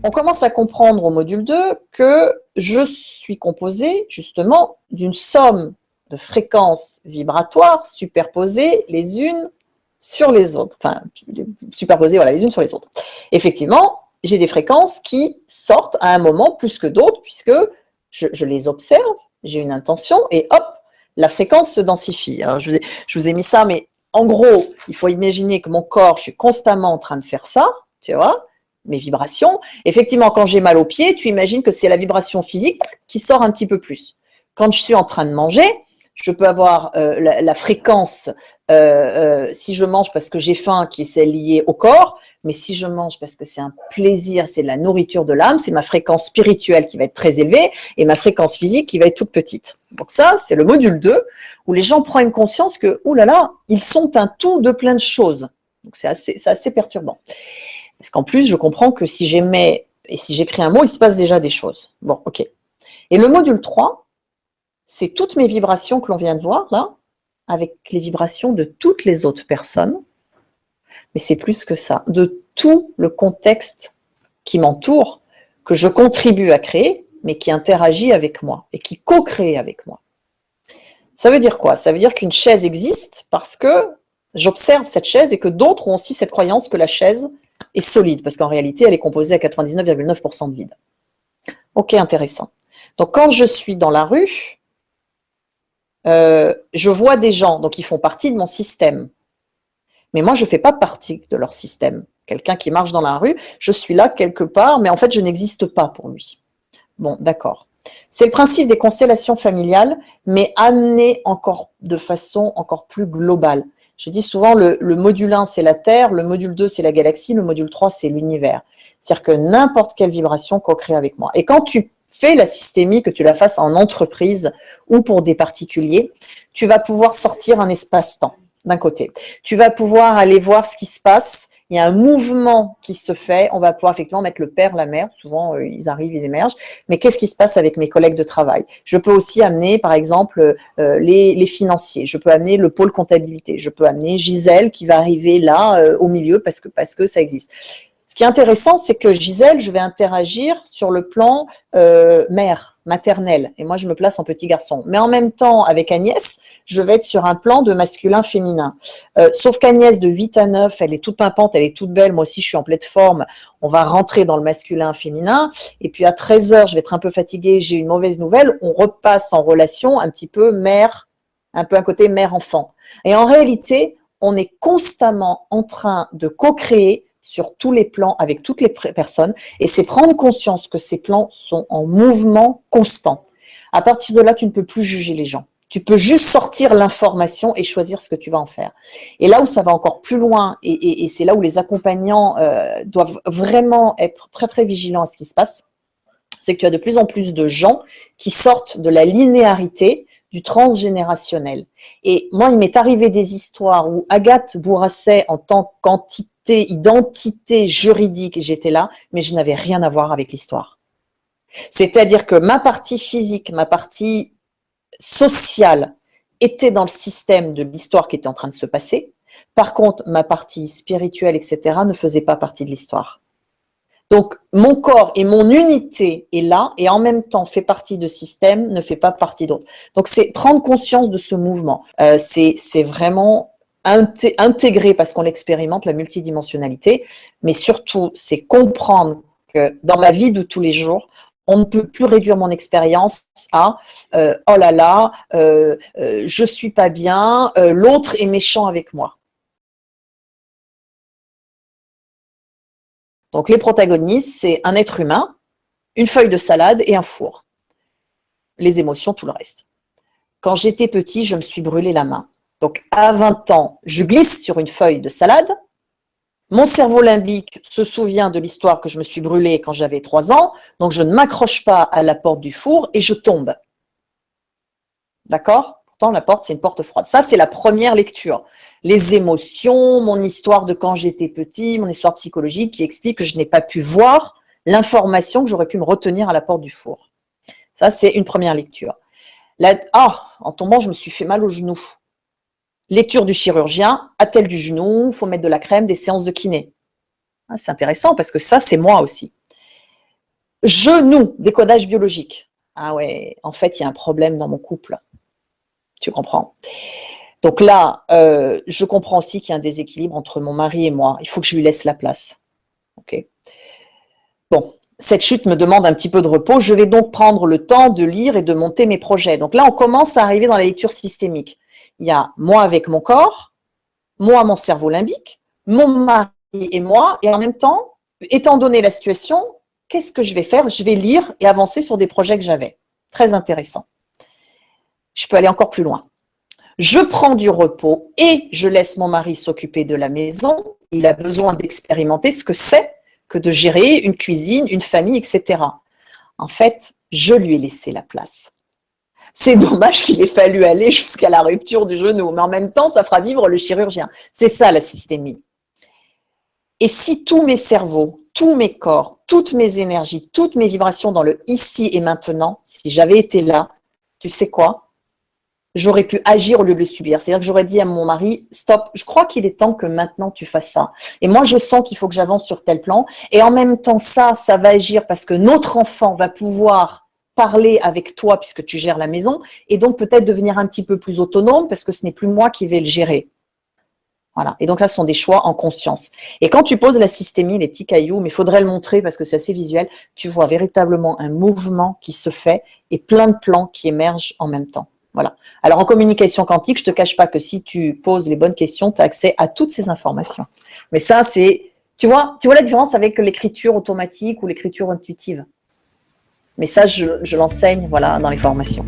on commence à comprendre au module 2 que je suis composée justement d'une somme de fréquences vibratoires superposées les unes sur les autres. Enfin, superposées, voilà, les unes sur les autres. Effectivement, j'ai des fréquences qui sortent à un moment plus que d'autres, puisque je les observe, j'ai une intention, et hop, la fréquence se densifie. Alors, je vous ai mis ça, mais en gros, il faut imaginer que mon corps, je suis constamment en train de faire ça, tu vois, mes vibrations. Effectivement, quand j'ai mal aux pieds, tu imagines que c'est la vibration physique qui sort un petit peu plus. Quand je suis en train de manger, je peux avoir la fréquence, si je mange parce que j'ai faim, qui est celle liée au corps, mais si je mange parce que c'est un plaisir, c'est de la nourriture de l'âme, c'est ma fréquence spirituelle qui va être très élevée et ma fréquence physique qui va être toute petite. Donc ça, c'est le module 2, où les gens prennent conscience que, oulala, ils sont un tout de plein de choses. Donc c'est assez perturbant. Parce qu'en plus, je comprends que si j'émets et si j'écris un mot, il se passe déjà des choses. Bon, ok. Et le module 3, c'est toutes mes vibrations que l'on vient de voir là, avec les vibrations de toutes les autres personnes. Mais c'est plus que ça, de tout le contexte qui m'entoure, que je contribue à créer, mais qui interagit avec moi et qui co-crée avec moi. Ça veut dire quoi? Ça veut dire qu'une chaise existe parce que j'observe cette chaise et que d'autres ont aussi cette croyance que la chaise est solide, parce qu'en réalité, elle est composée à 99,9% de vide. Ok, intéressant. Donc, quand je suis dans la rue, je vois des gens, donc ils font partie de mon système. Mais moi, je ne fais pas partie de leur système. Quelqu'un qui marche dans la rue, je suis là quelque part, mais en fait, je n'existe pas pour lui. Bon, d'accord. C'est le principe des constellations familiales, mais amené encore de façon encore plus globale. Je dis souvent, le module 1, c'est la Terre, le module 2, c'est la galaxie, le module 3, c'est l'univers. C'est-à-dire que n'importe quelle vibration co-crée avec moi. Et quand tu fais la systémie, que tu la fasses en entreprise ou pour des particuliers, tu vas pouvoir sortir un espace-temps d'un côté. Tu vas pouvoir aller voir ce qui se passe. Il y a un mouvement qui se fait. On va pouvoir effectivement mettre le père, la mère. Souvent, ils arrivent, ils émergent. Mais qu'est-ce qui se passe avec mes collègues de travail? Je peux aussi amener, par exemple, les financiers. Je peux amener le pôle comptabilité. Je peux amener Gisèle qui va arriver là, au milieu, parce que ça existe. Ce qui est intéressant, c'est que Gisèle, je vais interagir sur le plan mère, maternelle. Et moi, je me place en petit garçon. Mais en même temps, avec Agnès, je vais être sur un plan de masculin-féminin. Sauf qu'Agnès, de 8 à 9, elle est toute pimpante, elle est toute belle. Moi aussi, je suis en pleine forme. On va rentrer dans le masculin-féminin. Et puis, à 13 heures, je vais être un peu fatiguée. J'ai une mauvaise nouvelle. On repasse en relation un petit peu mère, un peu un côté mère-enfant. Et en réalité, on est constamment en train de co-créer sur tous les plans, avec toutes les personnes, et c'est prendre conscience que ces plans sont en mouvement constant. À partir de là, tu ne peux plus juger les gens. Tu peux juste sortir l'information et choisir ce que tu vas en faire. Et là où ça va encore plus loin, et c'est là où les accompagnants doivent vraiment être très très vigilants à ce qui se passe, c'est que tu as de plus en plus de gens qui sortent de la linéarité du transgénérationnel. Et moi, il m'est arrivé des histoires où Agathe Bourasset, en tant qu'entité, identité juridique, j'étais là, mais je n'avais rien à voir avec l'histoire. C'est-à-dire que ma partie physique, ma partie sociale était dans le système de l'histoire qui était en train de se passer. Par contre, ma partie spirituelle, etc., ne faisait pas partie de l'histoire. Donc, mon corps et mon unité est là et en même temps fait partie de système, ne fait pas partie d'autre. Donc, c'est prendre conscience de ce mouvement. C'est vraiment intégrer, parce qu'on expérimente la multidimensionnalité, mais surtout, c'est comprendre que dans ma vie de tous les jours, on ne peut plus réduire mon expérience à oh là là, je suis pas bien, l'autre est méchant avec moi. Donc les protagonistes, c'est un être humain, une feuille de salade et un four. Les émotions, tout le reste. Quand j'étais petit, je me suis brûlé la main. Donc à 20 ans, je glisse sur une feuille de salade. Mon cerveau limbique se souvient de l'histoire que je me suis brûlée quand j'avais 3 ans, donc je ne m'accroche pas à la porte du four et je tombe. D'accord? Pourtant, la porte, c'est une porte froide. Ça, c'est la première lecture. Les émotions, mon histoire de quand j'étais petit, mon histoire psychologique qui explique que je n'ai pas pu voir l'information que j'aurais pu me retenir à la porte du four. Ça, c'est une première lecture. En tombant, je me suis fait mal au genou. Lecture du chirurgien, attelle du genou, il faut mettre de la crème, des séances de kiné. C'est intéressant parce que ça, c'est moi aussi. Genou, décodage biologique. Ah ouais, en fait, il y a un problème dans mon couple. Tu comprends? Donc là, je comprends aussi qu'il y a un déséquilibre entre mon mari et moi. Il faut que je lui laisse la place. Ok. Bon, cette chute me demande un petit peu de repos. Je vais donc prendre le temps de lire et de monter mes projets. Donc là, on commence à arriver dans la lecture systémique. Il y a moi avec mon corps, moi, mon cerveau limbique, mon mari et moi. Et en même temps, étant donné la situation, qu'est-ce que je vais faire? Je vais lire et avancer sur des projets que j'avais. Très intéressant. Je peux aller encore plus loin. Je prends du repos et je laisse mon mari s'occuper de la maison. Il a besoin d'expérimenter ce que c'est que de gérer une cuisine, une famille, etc. En fait, je lui ai laissé la place. C'est dommage qu'il ait fallu aller jusqu'à la rupture du genou, mais en même temps, ça fera vivre le chirurgien. C'est ça la systémie. Et si tous mes cerveaux, tous mes corps, toutes mes énergies, toutes mes vibrations dans le ici et maintenant, si j'avais été là, tu sais quoi? J'aurais pu agir au lieu de le subir. C'est-à-dire que j'aurais dit à mon mari, stop, je crois qu'il est temps que maintenant tu fasses ça. Et moi, je sens qu'il faut que j'avance sur tel plan. Et en même temps, ça va agir parce que notre enfant va pouvoir parler avec toi puisque tu gères la maison et donc peut-être devenir un petit peu plus autonome parce que ce n'est plus moi qui vais le gérer. Voilà. Et donc là, ce sont des choix en conscience. Et quand tu poses la systémie, les petits cailloux, mais il faudrait le montrer parce que c'est assez visuel, tu vois véritablement un mouvement qui se fait et plein de plans qui émergent en même temps. Voilà. Alors, en communication quantique, je ne te cache pas que si tu poses les bonnes questions, tu as accès à toutes ces informations. Mais ça, c'est… Tu vois la différence avec l'écriture automatique ou l'écriture intuitive. Mais ça, je l'enseigne, voilà, dans les formations.